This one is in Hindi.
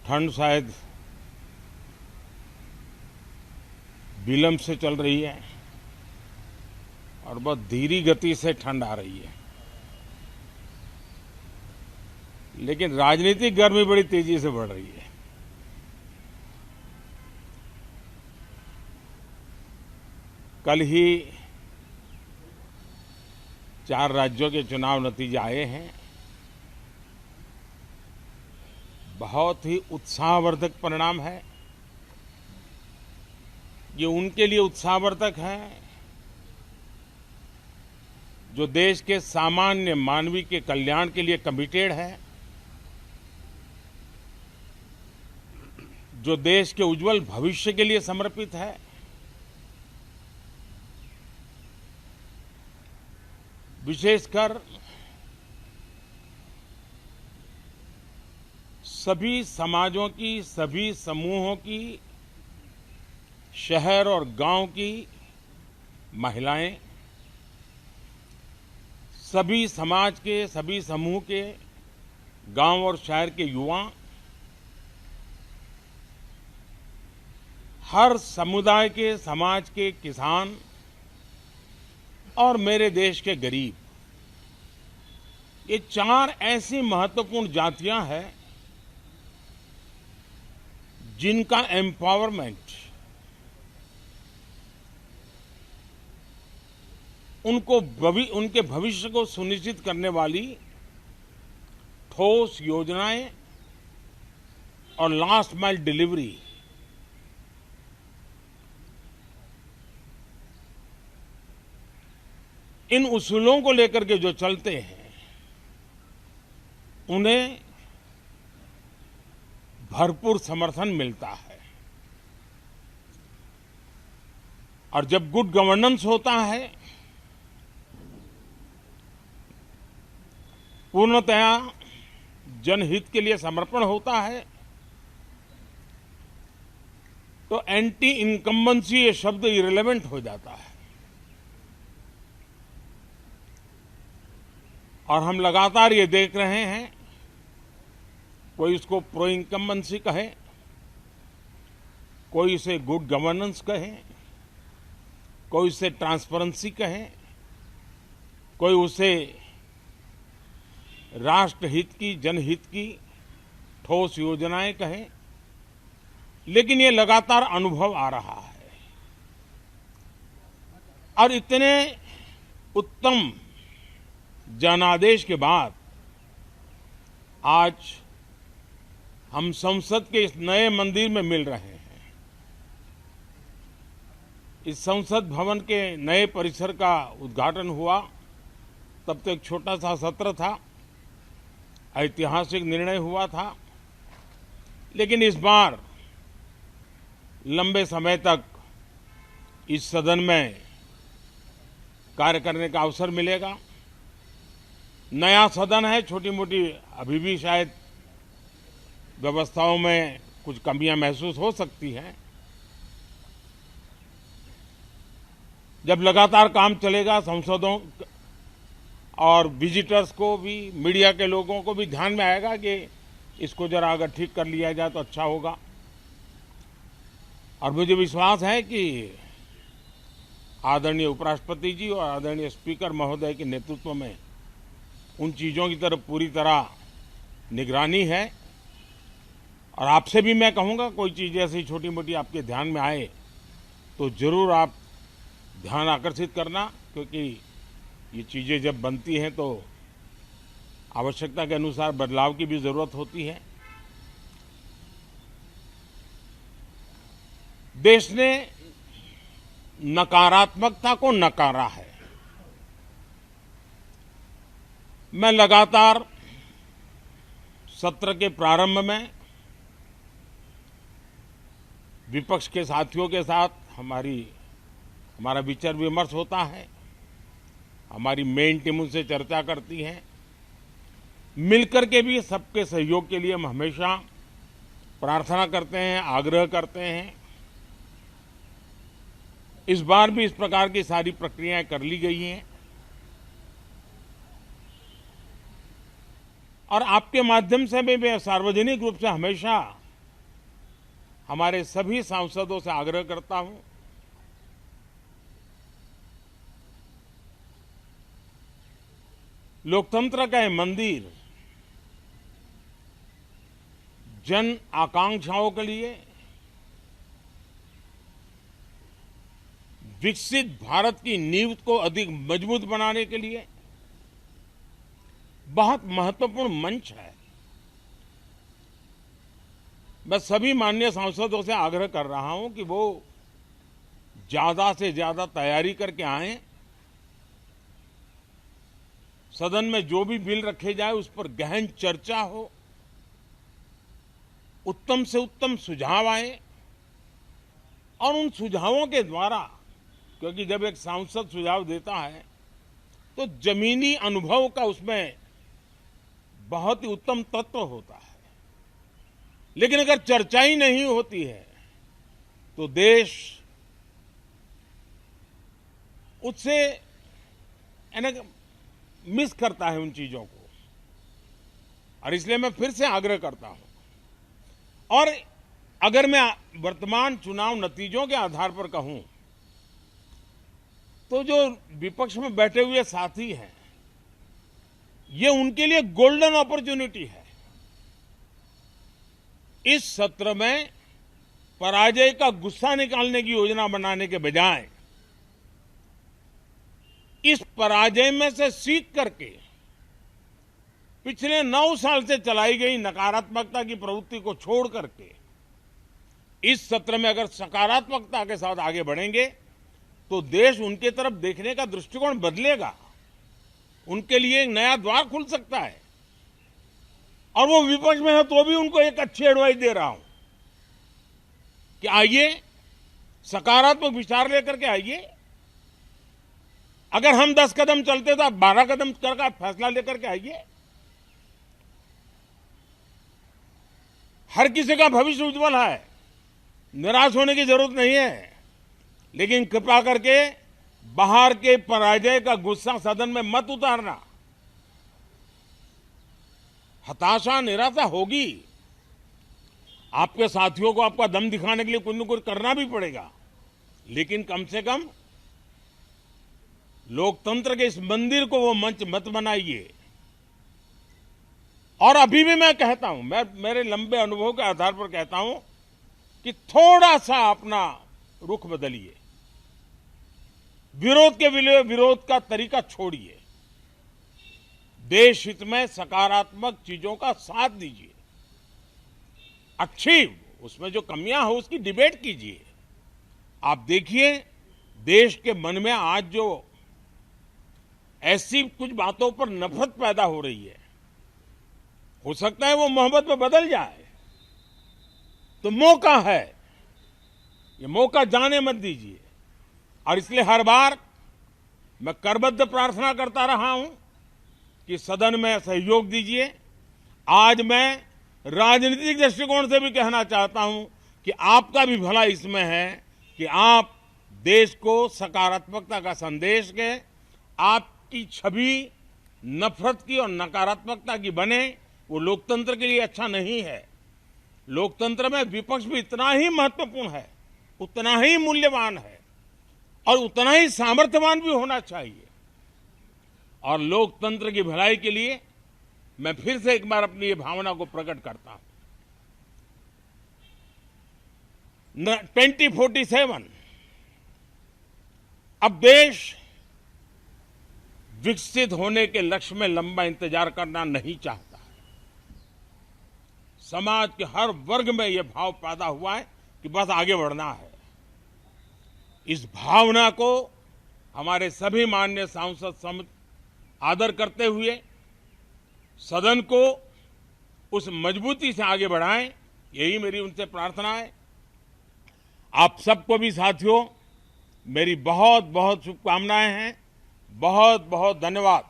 ठंड शायद विलंब से चल रही है और बहुत धीमी गति से ठंड आ रही है, लेकिन राजनीतिक गर्मी बड़ी तेजी से बढ़ रही है। कल ही 4 राज्यों के चुनाव नतीजे आए हैं। बहुत ही उत्साहवर्धक परिणाम है। ये उनके लिए उत्साहवर्धक है जो देश के सामान्य मानवी के कल्याण के लिए कमिटेड है, जो देश के उज्जवल भविष्य के लिए समर्पित है, विशेषकर सभी समाजों की, सभी समूहों की, शहर और गांव की महिलाएं, सभी समाज के, सभी समूह के, गांव और शहर के युवा, हर समुदाय के, समाज के किसान और मेरे देश के गरीब, ये 4 ऐसी महत्वपूर्ण जातियां हैं जिनका एम्पावरमेंट, उनके भविष्य को सुनिश्चित करने वाली ठोस योजनाएं और लास्ट माइल डिलीवरी, इन उसूलों को लेकर के जो चलते हैं उन्हें भरपूर समर्थन मिलता है। और जब गुड गवर्नेंस होता है, पूर्णतया जनहित के लिए समर्पण होता है, तो एंटी इनकम्बेंसी ये शब्द इरेलेवेंट हो जाता है। और हम लगातार ये देख रहे हैं, कोई इसको प्रो इनकम्बेंसी कहे, कोई इसे गुड गवर्नेंस कहे, कोई इसे ट्रांसपेरेंसी कहे, कोई उसे राष्ट्रहित की, जनहित की ठोस योजनाएं कहें, लेकिन ये लगातार अनुभव आ रहा है। और इतने उत्तम जनादेश के बाद आज हम संसद के इस नए मंदिर में मिल रहे हैं। इस संसद भवन के नए परिसर का उद्घाटन हुआ, तब तो एक छोटा सा सत्र था, ऐतिहासिक निर्णय हुआ था, लेकिन इस बार लंबे समय तक इस सदन में कार्य करने का अवसर मिलेगा। नया सदन है, छोटी मोटी अभी भी शायद व्यवस्थाओं में कुछ कमियां महसूस हो सकती हैं। जब लगातार काम चलेगा, सांसदों और विजिटर्स को भी, मीडिया के लोगों को भी ध्यान में आएगा कि इसको जरा अगर ठीक कर लिया जाए तो अच्छा होगा। और मुझे विश्वास है कि आदरणीय उपराष्ट्रपति जी और आदरणीय स्पीकर महोदय के नेतृत्व में उन चीजों की तरफ पूरी तरह निगरानी है। और आपसे भी मैं कहूंगा, कोई चीज ऐसी छोटी मोटी आपके ध्यान में आए तो जरूर आप ध्यान आकर्षित करना, क्योंकि ये चीजें जब बनती हैं तो आवश्यकता के अनुसार बदलाव की भी जरूरत होती है। देश ने नकारात्मकता को नकारा है। मैं लगातार सत्र के प्रारंभ में विपक्ष के साथियों के साथ हमारा विचार विमर्श होता है, हमारी मेन टीम उनसे चर्चा करती है, मिलकर के भी सबके सहयोग के लिए हम हमेशा प्रार्थना करते हैं, आग्रह करते हैं। इस बार भी इस प्रकार की सारी प्रक्रियाएं कर ली गई हैं और आपके माध्यम से भी मैं सार्वजनिक रूप से हमेशा हमारे सभी सांसदों से आग्रह करता हूं, लोकतंत्र का ये मंदिर जन आकांक्षाओं के लिए, विकसित भारत की नींव को अधिक मजबूत बनाने के लिए बहुत महत्वपूर्ण मंच है। मैं सभी माननीय सांसदों से आग्रह कर रहा हूं कि वो ज्यादा से ज्यादा तैयारी करके आएं। सदन में जो भी बिल रखे जाए उस पर गहन चर्चा हो, उत्तम से उत्तम सुझाव आए और उन सुझावों के द्वारा, क्योंकि जब एक सांसद सुझाव देता है तो जमीनी अनुभव का उसमें बहुत ही उत्तम तत्व होता है, लेकिन अगर चर्चा ही नहीं होती है तो देश उससे मिस करता है उन चीजों को। और इसलिए मैं फिर से आग्रह करता हूं, और अगर मैं वर्तमान चुनाव नतीजों के आधार पर कहूं तो जो विपक्ष में बैठे हुए साथी हैं, ये उनके लिए गोल्डन अपॉर्चुनिटी है। इस सत्र में पराजय का गुस्सा निकालने की योजना बनाने के बजाय इस पराजय में से सीख करके पिछले 9 साल से चलाई गई नकारात्मकता की प्रवृत्ति को छोड़ करके इस सत्र में अगर सकारात्मकता के साथ आगे बढ़ेंगे तो देश उनके तरफ देखने का दृष्टिकोण बदलेगा, उनके लिए एक नया द्वार खुल सकता है। और वो विपक्ष में है तो भी उनको एक अच्छी एडवाइस दे रहा हूं कि आइए, सकारात्मक विचार लेकर के आइए। अगर हम 10 कदम चलते तो आप 12 कदम करके फैसला लेकर के आइए। हर किसी का भविष्य उज्जवल है, निराश होने की जरूरत नहीं है, लेकिन कृपा करके बाहर के पराजय का गुस्सा सदन में मत उतारना। हताशा, निराशा होगी, आपके साथियों को आपका दम दिखाने के लिए कुछ न कुछ करना भी पड़ेगा, लेकिन कम से कम लोकतंत्र के इस मंदिर को वो मंच मत बनाइए। और अभी भी मैं कहता हूं, मैं मेरे लंबे अनुभव के आधार पर कहता हूं कि थोड़ा सा अपना रुख बदलिए, विरोध के लिए विरोध का तरीका छोड़िए, देश हित में सकारात्मक चीजों का साथ दीजिए, अच्छी उसमें जो कमियां हो उसकी डिबेट कीजिए। आप देखिए, देश के मन में आज जो ऐसी कुछ बातों पर नफरत पैदा हो रही है, हो सकता है वो मोहब्बत में बदल जाए, तो मौका है, ये मौका जाने मत दीजिए। और इसलिए हर बार मैं करबद्ध प्रार्थना करता रहा हूं कि सदन में सहयोग दीजिए। आज मैं राजनीतिक दृष्टिकोण से भी कहना चाहता हूं कि आपका भी भला इसमें है कि आप देश को सकारात्मकता का संदेश दें, आपकी छवि नफरत की और नकारात्मकता की बने, वो लोकतंत्र के लिए अच्छा नहीं है। लोकतंत्र में विपक्ष भी इतना ही महत्वपूर्ण है, उतना ही मूल्यवान है और उतना ही सामर्थ्यवान भी होना चाहिए। और लोकतंत्र की भलाई के लिए मैं फिर से एक बार अपनी ये भावना को प्रकट करता हूं। 2047 अब देश विकसित होने के लक्ष्य में लंबा इंतजार करना नहीं चाहता है। समाज के हर वर्ग में यह भाव पैदा हुआ है कि बस आगे बढ़ना है। इस भावना को हमारे सभी माननीय सांसद आदर करते हुए सदन को उस मजबूती से आगे बढ़ाएं, यही मेरी उनसे प्रार्थना है। आप सबको भी साथियों मेरी बहुत बहुत शुभकामनाएं हैं। बहुत बहुत धन्यवाद।